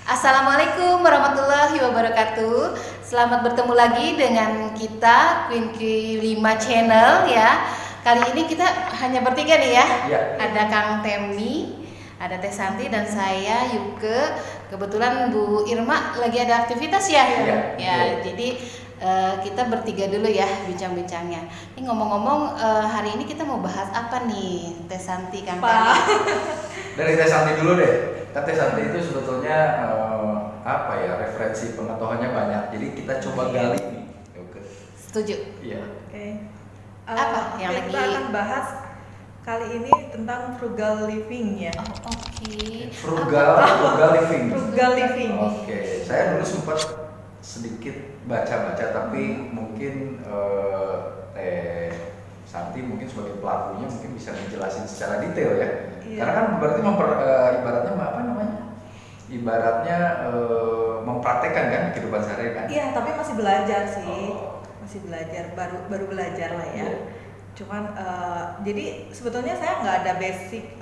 Assalamualaikum warahmatullahi wabarakatuh. Selamat bertemu lagi dengan kita Queen Q5 Channel ya. Kali ini kita hanya bertiga nih ya. Ya. Ada Kang Temi, ada Teh Santi dan saya Yuke. Kebetulan Bu Irma lagi ada aktivitas ya. Iya. Ya, jadi kita bertiga dulu ya bincang-bincangnya. Ini ngomong-ngomong hari ini kita mau bahas apa nih Teh Santi, Kang Temi? Dari Teh Santi dulu deh. Kan Teh Santi itu sebetulnya referensi pengetahuannya banyak. Jadi kita coba gali nih. Oke. Setuju. Iya. Oke. Apa yang kita lagi- akan bahas kali ini tentang frugal living ya. Oh, oke. Frugal living. Frugal living. Oke. Saya dulu sempat sedikit baca-baca, tapi mungkin Teh Santi mungkin sebagai pelakunya mungkin bisa menjelasin secara detail ya. Iya. Karena kan berarti ibaratnya mempraktekkan kan kehidupan sehari kan. Iya, tapi masih belajar sih. Oh. Masih belajar, baru belajar lah ya. Iya. Cuman jadi sebetulnya saya nggak ada basic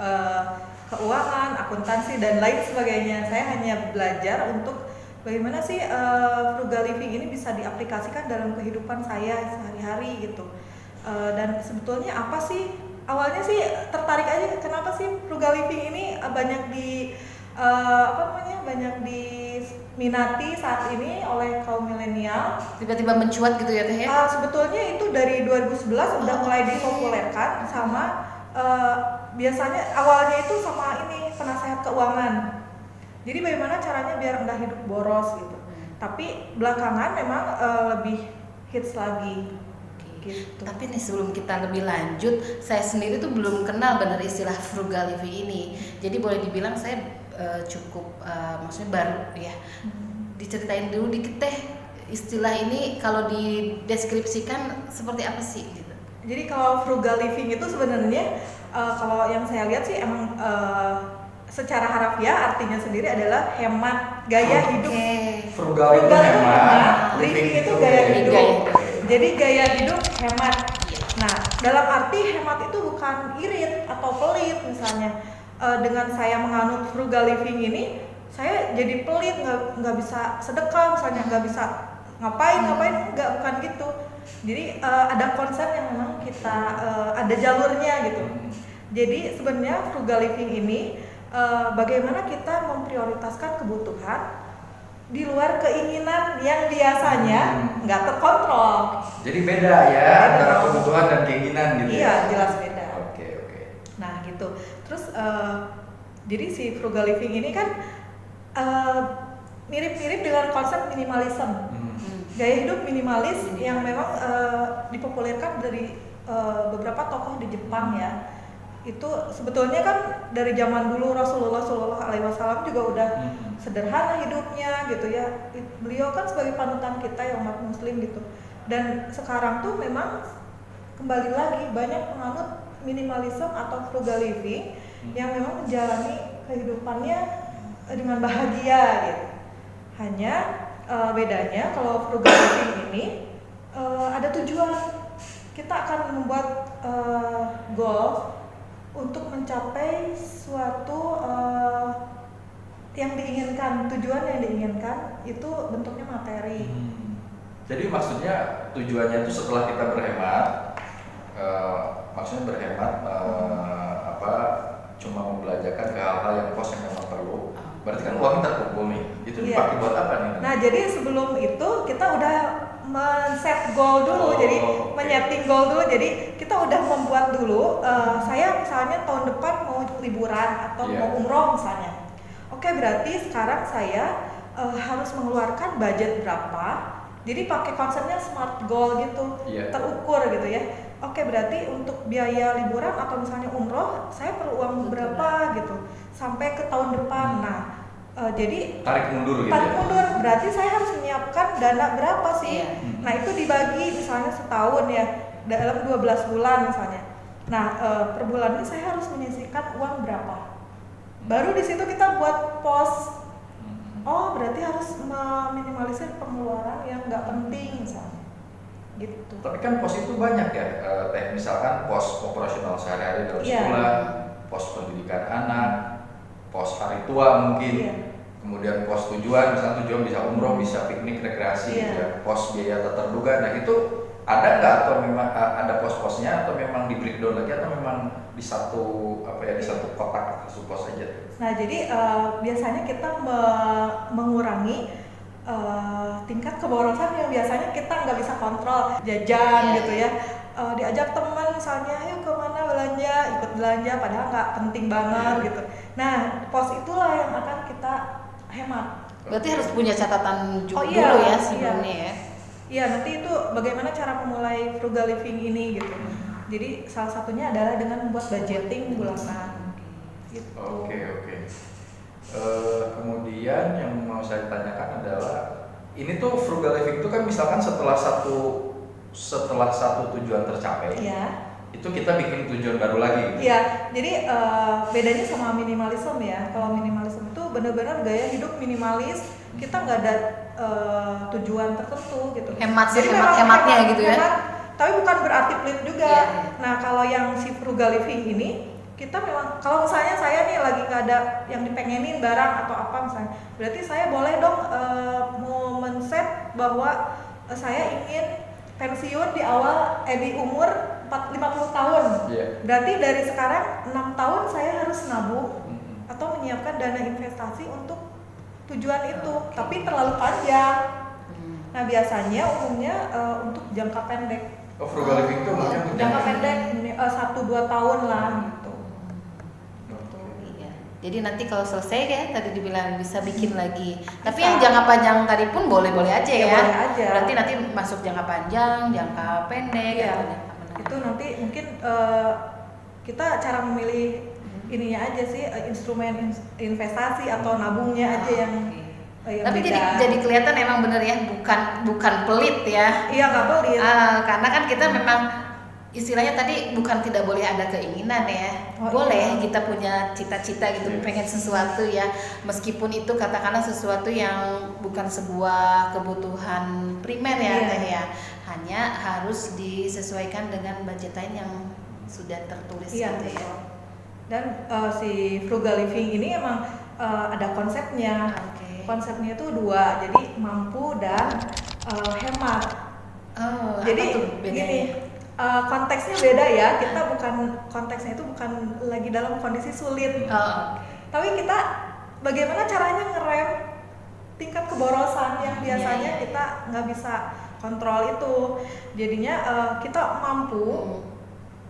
keuangan, akuntansi dan lain sebagainya. Saya hanya belajar untuk bagaimana sih frugal living ini bisa diaplikasikan dalam kehidupan saya sehari-hari gitu. Dan sebetulnya apa sih, awalnya sih tertarik aja kenapa sih frugal living ini banyak diminati saat ini oleh kaum milenial. Tiba-tiba mencuat gitu ya Teh ya? Sebetulnya itu dari 2011 udah mulai dipopulerkan sama biasanya awalnya itu sama ini penasehat keuangan. Jadi bagaimana caranya biar nggak hidup boros gitu. Tapi belakangan memang lebih hits lagi. Gitu. Tapi nih sebelum kita lebih lanjut, saya sendiri tuh belum kenal benar istilah frugal living ini. Jadi boleh dibilang saya cukup maksudnya baru ya. Diceritain dulu dikit Teh, istilah ini kalau dideskripsikan seperti apa sih gitu. Jadi kalau frugal living itu sebenarnya kalau yang saya lihat sih emang secara harafiah artinya sendiri adalah hemat gaya hidup. Frugal itu Frugal itu hemat, living itu gaya hidup. Gaya. Jadi gaya hidup hemat. Nah, dalam arti hemat itu bukan irit atau pelit misalnya. Dengan saya menganut frugal living ini, saya jadi pelit, nggak bisa sedekah misalnya, nggak bisa ngapain, nggak, bukan gitu. Jadi ada konsep yang memang kita ada jalurnya gitu. Jadi sebenarnya frugal living ini bagaimana kita memprioritaskan kebutuhan di luar keinginan yang biasanya nggak terkontrol. Jadi beda ya antara kebutuhan dan keinginan gitu. Iya, ya? jelas beda. Oke. Nah gitu. Terus jadi si frugal living ini kan mirip-mirip dengan konsep minimalism. Gaya hidup minimalis yang memang dipopulerkan dari beberapa tokoh di Jepang ya. Itu sebetulnya kan dari zaman dulu Rasulullah SAW juga udah sederhana hidupnya gitu ya. Beliau kan sebagai panutan kita ya umat muslim gitu. Dan sekarang tuh memang kembali lagi banyak penganut minimalism atau frugal living yang memang menjalani kehidupannya dengan bahagia gitu. Hanya bedanya kalau frugal living ini ada tujuan. Kita akan membuat goal untuk mencapai suatu yang diinginkan, tujuan yang diinginkan itu bentuknya materi. Jadi maksudnya tujuannya itu setelah kita berhemat, cuma membelanjakan ke hal-hal yang kos yang memang perlu. Berarti kan uangnya terkumpul nih. Itu dipakai buat apa nih? Nah, jadi sebelum itu kita udah men-set goal dulu, jadi menyeting goal dulu. Jadi kita udah membuat dulu. Saya misalnya tahun depan mau liburan atau mau umroh misalnya. Oke, berarti sekarang saya harus mengeluarkan budget berapa. Jadi pakai konsepnya smart goal gitu, terukur gitu ya. Oke, berarti untuk biaya liburan atau misalnya umroh, saya perlu uang berapa gitu sampai ke tahun depan. Nah, jadi tarik mundur berarti saya harus menyiapkan dana berapa sih? Nah, itu dibagi misalnya setahun ya, dalam 12 bulan misalnya. Nah, per bulannya saya harus menyisihkan uang berapa? Baru di situ kita buat pos. Oh, berarti harus meminimalisir pengeluaran yang nggak penting misalnya. Gitu. Tapi kan pos itu banyak ya, Teh. Misalkan pos operasional sehari-hari dalam sekolah, pos pendidikan anak, pos hari tua mungkin. kemudian pos tujuan, misalnya tujuan bisa umroh, bisa piknik, rekreasi, gitu ya. Pos biaya tak terduga. Nah itu ada nggak atau memang ada pos-posnya atau memang di breakdown lagi atau memang di satu di satu kotak satu pos aja? Nah jadi biasanya kita mengurangi tingkat keborosan yang biasanya kita nggak bisa kontrol, jajan gitu ya. Diajak teman misalnya, ayo kemana belanja, ikut belanja padahal nggak penting banget gitu. Nah pos itulah yang akan kita hemat. Berarti harus punya catatan dulu ya sebelumnya ya. Iya, nanti itu bagaimana cara memulai frugal living ini gitu. Jadi salah satunya adalah dengan membuat budgeting bulanan. Gitu. Oke. Kemudian yang mau saya tanyakan adalah ini tuh frugal living itu kan misalkan setelah satu tujuan tercapai, itu kita bikin tujuan baru lagi. Iya, jadi bedanya sama minimalism ya. Kalau minimalism itu benar-benar gaya hidup minimalis, kita nggak ada tujuan tertentu gitu. Jadi hemat-hematnya gitu ya. Tapi bukan berarti pelit juga. Nah kalau yang si frugal living ini, kita memang kalau misalnya saya nih lagi nggak ada yang dipengenin barang atau apa misalnya, berarti saya boleh dong mau men-set bahwa saya ingin pensiun di umur 50 tahun. Berarti dari sekarang 6 tahun saya harus nabung atau menyiapkan dana investasi untuk tujuan itu, tapi terlalu panjang. Nah biasanya umumnya untuk jangka pendek. Frugal living itu jangka pendek 1-2 tahun lah gitu. Jadi nanti kalau selesai ya tadi dibilang bisa bikin lagi. Tapi yang jangka panjang tadi pun boleh-boleh aja ya. Boleh aja. Berarti nanti masuk jangka panjang, jangka pendek. Itu nanti mungkin kita cara memilih ininya aja sih, instrumen investasi atau nabungnya aja yang tapi beda. jadi kelihatan emang bener ya, bukan pelit ya. Iya nggak pelit. Karena kan kita memang istilahnya tadi bukan tidak boleh ada keinginan ya, boleh kita punya cita-cita gitu, pengen sesuatu ya, meskipun itu katakanlah sesuatu yang bukan sebuah kebutuhan primer ya teh ya, hanya harus disesuaikan dengan budgetan yang sudah tertulis gitu ya. Dan si frugal living ini emang ada konsepnya. Konsepnya itu 2, jadi mampu dan hemat. Jadi gini. Konteksnya beda ya, konteksnya itu bukan lagi dalam kondisi sulit, tapi kita bagaimana caranya ngerem tingkat keborosan yang biasanya kita nggak bisa kontrol itu, jadinya kita mampu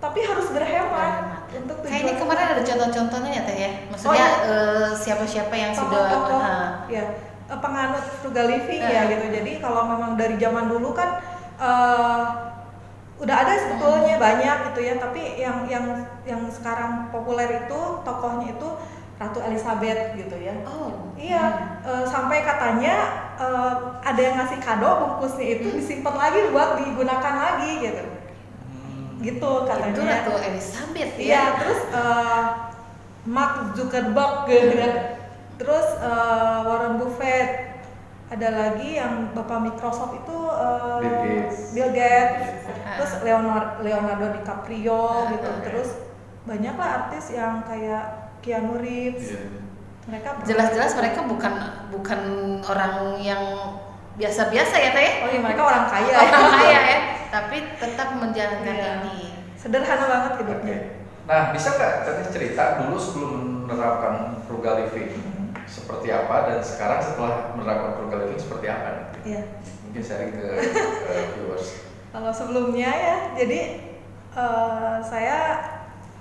tapi harus berhemat untuk tujuan. Kayak ini kemarin ada contoh-contohnya ya teh ya, maksudnya siapa-siapa yang sudah penganut frugal living ya gitu. Jadi kalau memang dari zaman dulu kan udah ada sebetulnya banyak gitu ya, tapi yang sekarang populer itu tokohnya itu Ratu Elizabeth gitu ya. Sampai katanya ada yang ngasih kado, bungkusnya itu disimpan lagi buat digunakan lagi gitu. Gitu katanya. Itu Ratu Elizabeth ya. Iya, terus Mark Zuckerberg gitu kan. Terus Warren Buffett. Ada lagi yang bapak Microsoft itu Bill Gates, terus Leonardo DiCaprio gitu, terus banyaklah artis yang kayak Keanu Reeves. Mereka jelas-jelas mereka bukan orang yang biasa-biasa ya teh. Mereka orang kaya. Ya, tapi tetap menjalankan ini. Sederhana banget hidupnya. Nah, bisa nggak tadi cerita dulu sebelum menerapkan frugal living? Seperti apa dan sekarang setelah menerapkan frugal living seperti apa? Mungkin sharing ke viewers. Kalau sebelumnya ya, jadi saya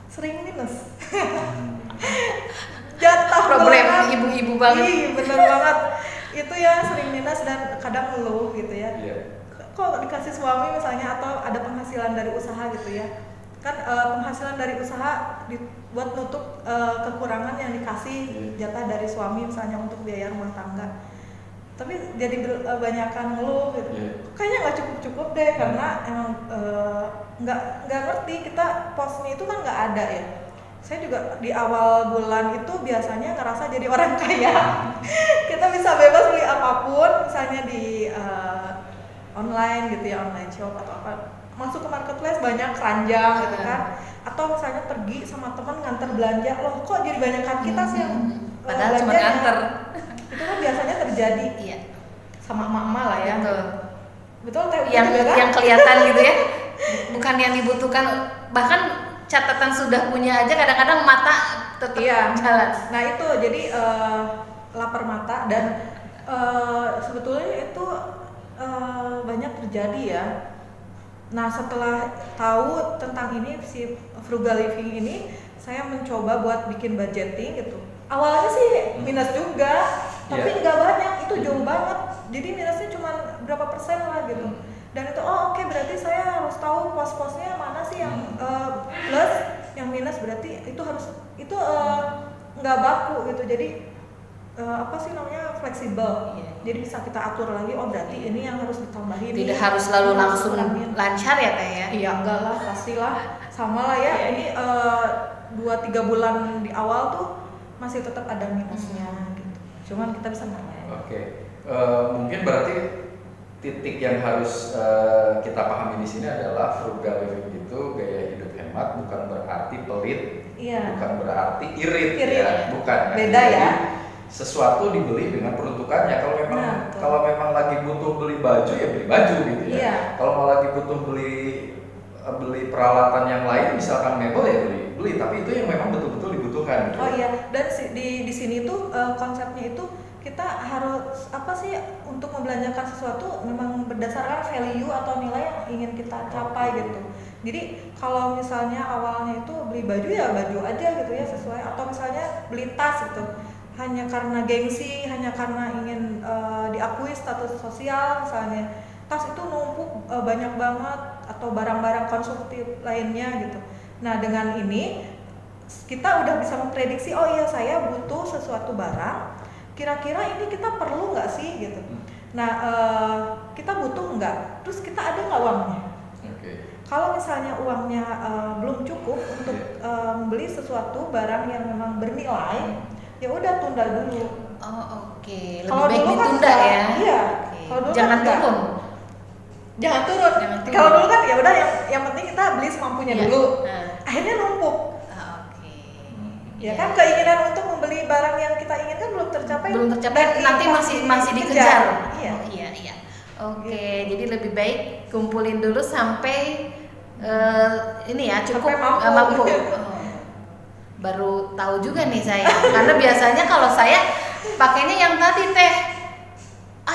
sering minus. Jatah problem ibu-ibu banget. Iya bener banget. Itu ya sering minus dan kadang ngeluh gitu ya. Kok dikasih suami misalnya atau ada penghasilan dari usaha gitu ya. Kan penghasilan dari usaha buat nutup kekurangan yang dikasih jatah dari suami misalnya untuk biaya rumah tangga, tapi jadi banyakan ngeluh gitu. Kayaknya nggak cukup deh karena emang nggak ngerti kita posnya itu kan nggak ada ya. Saya juga di awal bulan itu biasanya ngerasa jadi orang kaya. Kita bisa bebas beli apapun misalnya di online gitu ya, online shop atau apa, masuk ke marketplace banyak keranjang gitu kan, atau misalnya pergi sama teman nganter belanja, loh kok jadi banyakan kita sih yang padahal cuma nganter. Itu kan biasanya terjadi Iya. sama emak-emak lah ya. Betul. Betul, Teh Uci Yang juga kan? yang kelihatan gitu ya. Bukan yang dibutuhkan, bahkan catatan sudah punya aja kadang-kadang mata tetap Iya. jalan. Nah itu jadi lapar mata dan sebetulnya itu banyak terjadi ya. Nah setelah tahu tentang ini si frugal living ini, saya mencoba buat bikin budgeting gitu. Awalnya sih minus juga, tapi nggak banyak, itu jauh banget. Jadi minusnya cuma berapa persen lah gitu. Dan itu oke, berarti saya harus tahu pos-posnya mana sih yang plus, yang minus, berarti itu harus itu nggak baku gitu. Jadi apa sih namanya, fleksibel. Iya. Jadi bisa kita atur lagi, oh berarti ini yang harus ditambahin. Tidak ini harus selalu harus langsung dikurangin. lancar ya Teh ya. Iya enggak lah, pastilah sama lah ya. Ini 2-3 bulan di awal tuh masih tetap ada minusnya gitu. Cuman kita bisa manage. Oke. Mungkin berarti titik yang harus kita pahami di sini adalah frugal living itu gaya hidup hemat, bukan berarti pelit, Iya. bukan berarti irit, Irit. ya, bukan. Beda Jadi, ya. sesuatu dibeli dengan peruntukannya. Kalau memang Nah, betul. kalau memang lagi butuh beli baju ya beli baju gitu ya. Iya. Kalau mau lagi butuh beli peralatan yang lain, misalkan mebel ya beli, tapi itu yang memang betul-betul dibutuhkan. Gitu. Oh iya, dan di sini tuh konsepnya itu kita harus apa sih, untuk membelanjakan sesuatu memang berdasarkan value atau nilai yang ingin kita capai gitu. Jadi kalau misalnya awalnya itu beli baju ya baju aja gitu ya sesuai, atau misalnya beli tas gitu hanya karena gengsi, hanya karena ingin diakui status sosial misalnya, tas itu numpuk banyak banget, atau barang-barang konsumtif lainnya gitu. Nah dengan ini kita udah bisa memprediksi, oh iya saya butuh sesuatu barang, kira-kira ini kita perlu nggak sih gitu. Nah kita butuh nggak, terus kita ada nggak uangnya. Kalau misalnya uangnya belum cukup untuk membeli sesuatu barang yang memang bernilai, ya udah tunda dulu. Oh oke. Lebih Kalau baik dulu kan ditunda enggak. ya. Iya. Oke. Kalau dulu Jangan kan enggak. turun. Jangan turun. Jangan turun. Kalau dulu kan ya udah yang penting kita beli semampunya Iya. dulu. Nah. Akhirnya numpuk. Oke. Ya kan keinginan untuk membeli barang yang kita inginkan belum tercapai. Belum tercapai, dan nanti masih dikejar. Iya. Oh, iya. Oke, jadi lebih baik kumpulin dulu sampai ini ya cukup Sampai mampu. mampu. Oh. Baru tahu juga nih saya, karena biasanya kalau saya pakainya yang tadi Teh.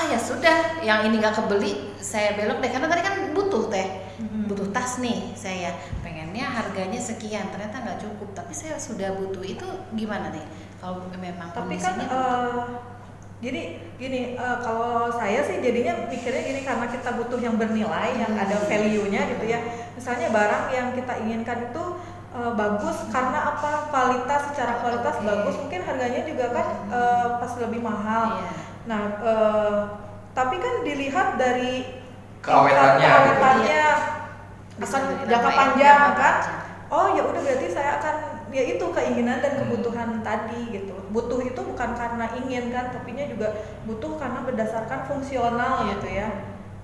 Ya sudah, yang ini nggak kebeli, saya belok deh, karena tadi kan butuh Teh, butuh tas nih, saya pengennya harganya sekian, ternyata nggak cukup, tapi saya sudah butuh itu, gimana nih? Kalau memang Tapi kan kondisinya jadi gini, kalau saya sih jadinya mikirnya gini, karena kita butuh yang bernilai, yang ada value-nya gitu ya. Misalnya barang yang kita inginkan itu bagus karena apa? Kualitas, secara kualitas bagus, mungkin harganya juga kan pas lebih mahal. Iya. Nah, tapi kan dilihat dari Keawetannya. keawetannya Bisa akan dari jangka lama panjang ya, kan. Oh ya udah, berarti saya akan, ya itu keinginan dan kebutuhan tadi gitu. Butuh itu bukan karena ingin kan, tapinya juga butuh karena berdasarkan fungsional gitu ya.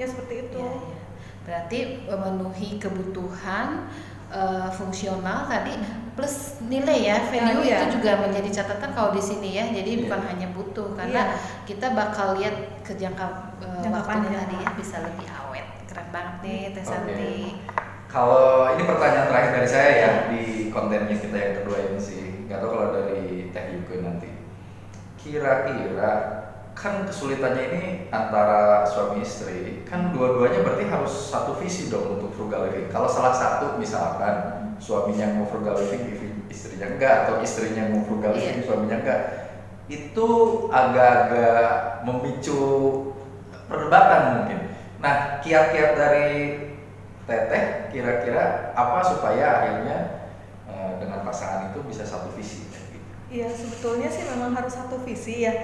Ya seperti itu. Iya, iya. Berarti memenuhi kebutuhan fungsional tadi plus nilai ya, value iya. itu juga menjadi catatan kalau di sini ya. Jadi bukan hanya butuh, karena kita bakal lihat ke jangka Jangka waktunya panjang. tadi ya, bisa lebih awet. Keren banget nih Teh Santi. Kalau ini pertanyaan terakhir dari saya ya di kontennya kita yang kedua ini sih, nggak tahu kalau dari Teh Yuke nanti. Kira-kira kan kesulitannya ini antara suami istri, kan dua-duanya berarti harus satu visi dong untuk frugal living. Kalau salah satu misalkan suaminya mau frugal living, istrinya enggak, atau istrinya mau frugal living, suaminya enggak, itu agak-agak memicu perdebatan mungkin. Nah, kiat-kiat dari Teteh kira-kira apa supaya akhirnya dengan pasangan itu bisa satu visi? Iya, sebetulnya sih memang harus satu visi ya.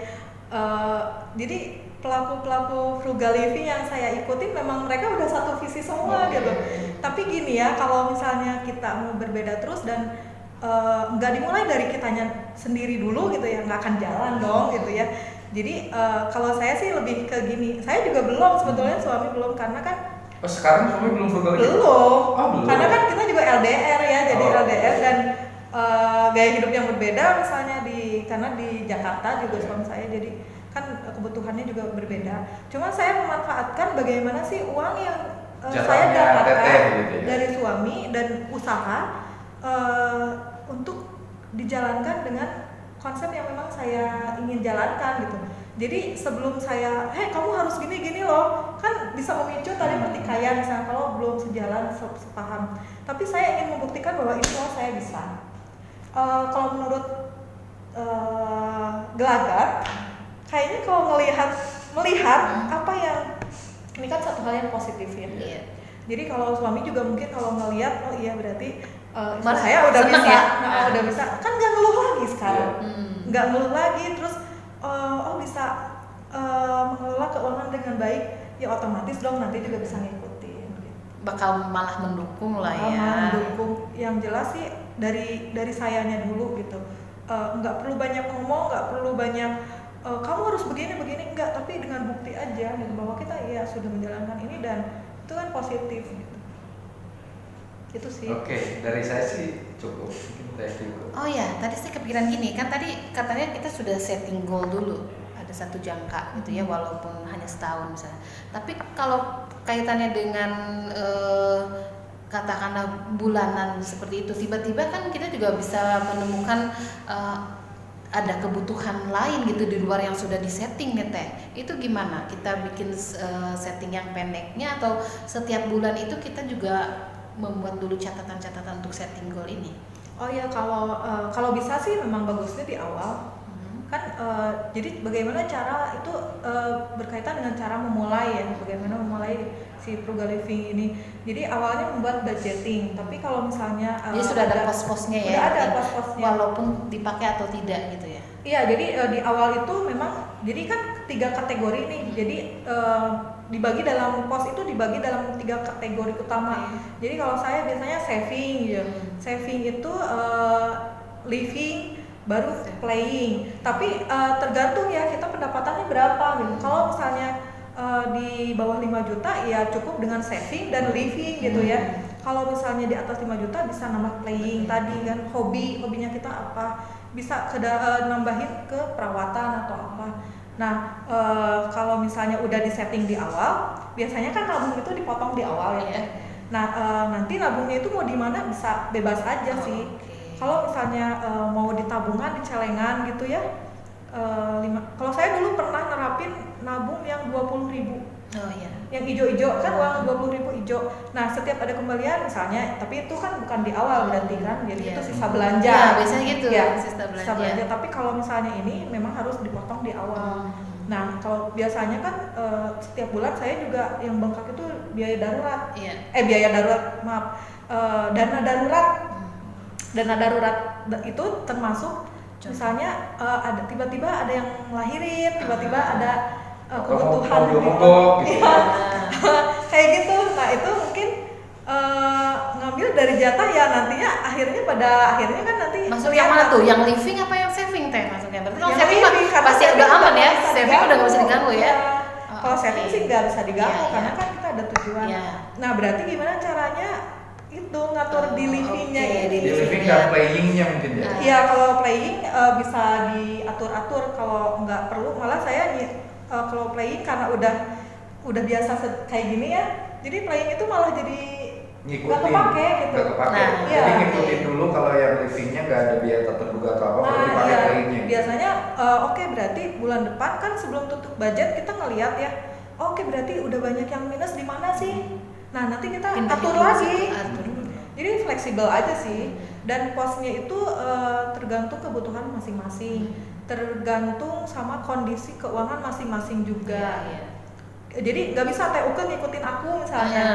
Jadi pelaku-pelaku frugal living yang saya ikutin memang mereka udah satu visi semua gitu. Tapi gini ya, kalau misalnya kita mau berbeda terus dan nggak dimulai dari kitanya sendiri dulu gitu ya, nggak akan jalan dong gitu ya. Jadi kalau saya sih lebih ke gini, saya juga belum, sebetulnya suami belum, karena kan sekarang suami belum frugal living? belum. Belum. Karena kan kita juga LDR ya, jadi LDR dan gaya hidup yang berbeda misalnya karena di Jakarta juga suami saya, jadi kan kebutuhannya juga berbeda. Cuma saya memanfaatkan bagaimana sih uang yang saya Jatahnya dapatkan teteh gitu ya. dari suami dan usaha untuk dijalankan dengan konsep yang memang saya ingin jalankan gitu. Jadi sebelum saya, kamu harus gini-gini loh, kan bisa memicu tadi pertikaian misalnya kalau belum sejalan, sepaham. Tapi saya ingin membuktikan bahwa ini loh saya bisa. Kalau menurut Gelagat, kayaknya kalau melihat apa yang ini kan satu hal yang positif ya. Iya. Jadi kalau suami juga mungkin kalau ngelihat, oh iya berarti istri Malah saya udah seneng bisa, ya? udah bisa, kan nggak ngeluh lagi sekarang, Hmm. nggak ngeluh lagi, terus bisa mengelola keuangan dengan baik, ya otomatis dong nanti juga bisa ngikutin. Gitu. Bakal malah mendukung lah ya. Mendukung, yang jelas sih dari sayanya dulu gitu, nggak perlu banyak ngomong, nggak perlu banyak kamu harus begini enggak, tapi dengan bukti aja gitu, bahwa kita ya sudah menjalankan ini dan itu kan positif gitu. Itu sih. Oke, dari saya sih cukup. Mungkin thank you. Oh ya, tadi saya kepikiran gini, kan tadi katanya kita sudah setting goal dulu, ada satu jangka gitu ya, walaupun hanya setahun misalnya. Tapi kalau kaitannya dengan katakanlah bulanan seperti itu, tiba-tiba kan kita juga bisa menemukan ada kebutuhan lain gitu di luar yang sudah disetting nih Teh. Itu gimana? Kita bikin setting yang pendeknya atau setiap bulan itu kita juga membuat dulu catatan-catatan untuk setting goal ini? Oh ya, kalau bisa sih memang bagusnya di awal. Kan jadi bagaimana cara itu berkaitan dengan cara memulai ya, bagaimana memulai si frugal living ini. Jadi awalnya membuat budgeting, tapi kalau misalnya jadi sudah ada pos-posnya ya, sudah ada pos-posnya walaupun dipakai atau tidak gitu ya. Iya, jadi di awal itu memang jadi kan 3 kategori nih. Jadi dibagi dalam pos itu dibagi dalam 3 kategori utama. Jadi kalau saya biasanya saving gitu. Saving itu living, baru playing. Tapi tergantung ya kita pendapatannya berapa gitu. Kalau misalnya di bawah 5 juta ya cukup dengan saving dan living gitu ya. Kalau misalnya di atas 5 juta bisa nambah playing tadi kan, hobinya kita apa, bisa nambahin ke perawatan atau apa. Nah kalau misalnya udah di setting di awal, biasanya kan nabung itu dipotong di awal ya. Nah nanti nabungnya itu mau di mana bisa bebas aja sih. Kalau misalnya mau di tabungan, di celengan gitu ya, kalau saya dulu pernah nerapin nabung yang 20.000. Oh iya. Yang ijo-ijo kan uang 20.000 ijo. Nah setiap ada kembalian misalnya, tapi itu kan bukan di awal berarti kan, jadi itu sisa belanja. Ya biasanya gitu ya, sisa belanja. Tapi kalau misalnya ini memang harus dipotong di awal. Nah kalau biasanya kan setiap bulan saya juga yang bengkak itu biaya darurat. Dana darurat. Dana darurat itu termasuk misalnya ada tiba-tiba ada yang ngelahirin, tiba-tiba ada kebutuhan mogok gitu. Kayak gitu. Nah itu mungkin ngambil dari jatah ya, nantinya pada akhirnya kan nanti masuk yang mana tuh? Yang living apa yang saving Teh maksudnya? Berarti kalau yang saving living, pasti udah aman ya, saving udah nggak bisa diganggu ya. Kalau saving sih nggak bisa diganggu karena kan kita ada tujuan. Nah berarti gimana caranya itu ngatur di livingnya di living dan playingnya mungkin ya. Iya, kalau playing bisa diatur-atur, kalau nggak perlu malah saya kalau playing karena udah biasa kayak gini ya, jadi playing itu malah jadi nggak kepake gitu. Jadi ngikutin dulu, kalau yang livingnya nggak ada biaya terduga atau apa, baru dipakai playingnya. Biasanya oke, berarti bulan depan kan sebelum tutup budget kita ngelihat ya, oke berarti udah banyak yang minus di mana sih. Nah nanti kita atur lagi. Jadi fleksibel aja sih. Dan posnya itu tergantung kebutuhan masing-masing, tergantung sama kondisi keuangan masing-masing juga. Jadi nggak bisa Teh Uke ngikutin aku misalnya.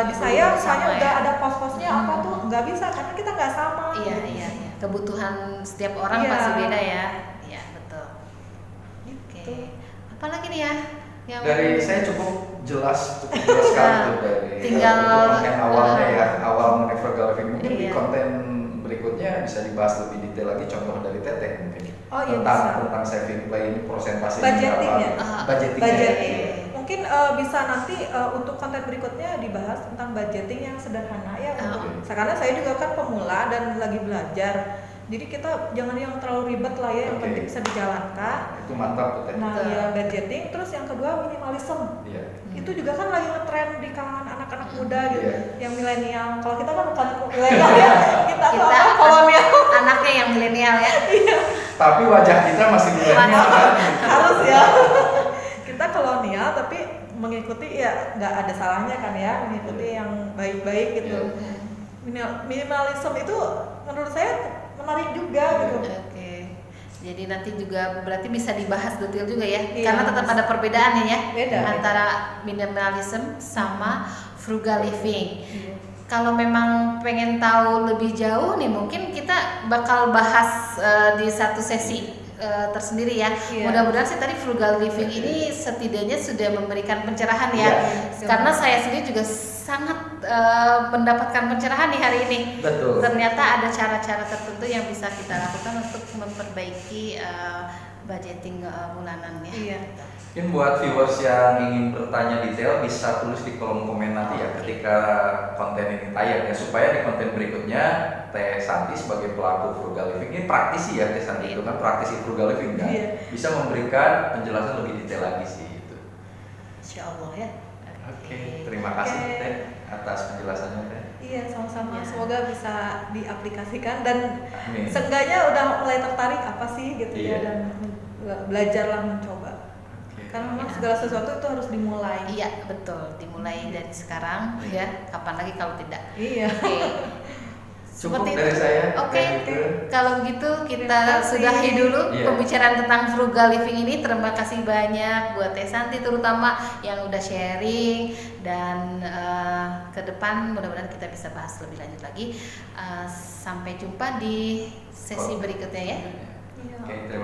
Di saya misalnya udah ada pos-posnya apa tuh, nggak bisa karena kita nggak sama. Iya. Kebutuhan setiap orang pasti beda ya. Iya betul. Gitu. Apalagi nih ya? Yang dari saya cukup jelas sekali tuh dari tinggal konten awalnya ya, awal mengenai frugal living. Mungkin di konten berikutnya bisa dibahas lebih detail lagi, contoh dari Teteh mungkin tentang saving play ini persentase budgeting ya, budgeting. Mungkin bisa nanti untuk konten berikutnya dibahas tentang budgeting yang sederhana ya. Karena saya juga kan pemula dan lagi belajar. Jadi kita jangan yang terlalu ribet lah ya, yang Oke. penting bisa dijalankan. Itu mantap tuh Teh. Nah, Betul. ya budgeting. Terus yang kedua minimalism. Iya. Itu juga kan lagi ngetren di kalangan anak-anak muda gitu, Iya. yang milenial. Kalau kita kan bukan milenial ya, kita tuh Kita apa, kolonial. anaknya yang milenial ya. Tapi wajah kita masih milenial kan. Harus ya. Kita kolonial tapi mengikuti ya nggak ada salahnya kan ya, mengikuti yang baik-baik gitu. Iya. Minimalism itu menurut saya menarik juga gitu. Oke. Jadi nanti juga berarti bisa dibahas detail juga ya. Iya. Karena tetap ada perbedaannya ya. Beda. Antara minimalism sama frugal living. Iya. Kalau memang pengen tahu lebih jauh nih, mungkin kita bakal bahas di satu sesi tersendiri ya. Iya. Mudah-mudahan sih tadi frugal living ini setidaknya sudah memberikan pencerahan ya. Iya. Karena saya sendiri juga sangat mendapatkan pencerahan nih hari ini. Betul. Ternyata ada cara-cara tertentu yang bisa kita lakukan untuk memperbaiki budgeting bulanan ya. Iya. Mungkin buat viewers yang ingin bertanya detail bisa tulis di kolom komen nanti ya ketika konten ini tayang ya, supaya di konten berikutnya Teh Santi sebagai pelaku frugal living ini praktisi ya, Teh Santi itu kan praktisi frugal living kan, Iya. bisa memberikan penjelasan lebih detail lagi sih itu. Insya Allah ya. Oke, terima kasih Oke. Teh atas penjelasannya Teh. Iya, sama-sama. Ya. Semoga bisa diaplikasikan dan Amin. seenggaknya udah mulai tertarik apa sih gitu Iya. ya, dan belajarlah mencoba. Oke. Karena memang Ya. segala sesuatu itu harus dimulai. Iya betul, dimulai dari sekarang ya. Kapan lagi kalau tidak? Iya. Oke. Cukup Seperti dari itu. saya. Oke, Teh Nike. kalau begitu kita Terima kasih. sudahi dulu Iya. pembicaraan tentang frugal living ini. Terima kasih banyak buat Teh Santi terutama yang udah sharing, dan ke depan mudah-mudahan kita bisa bahas lebih lanjut lagi. Sampai jumpa di sesi berikutnya ya. Iya. Oke, terima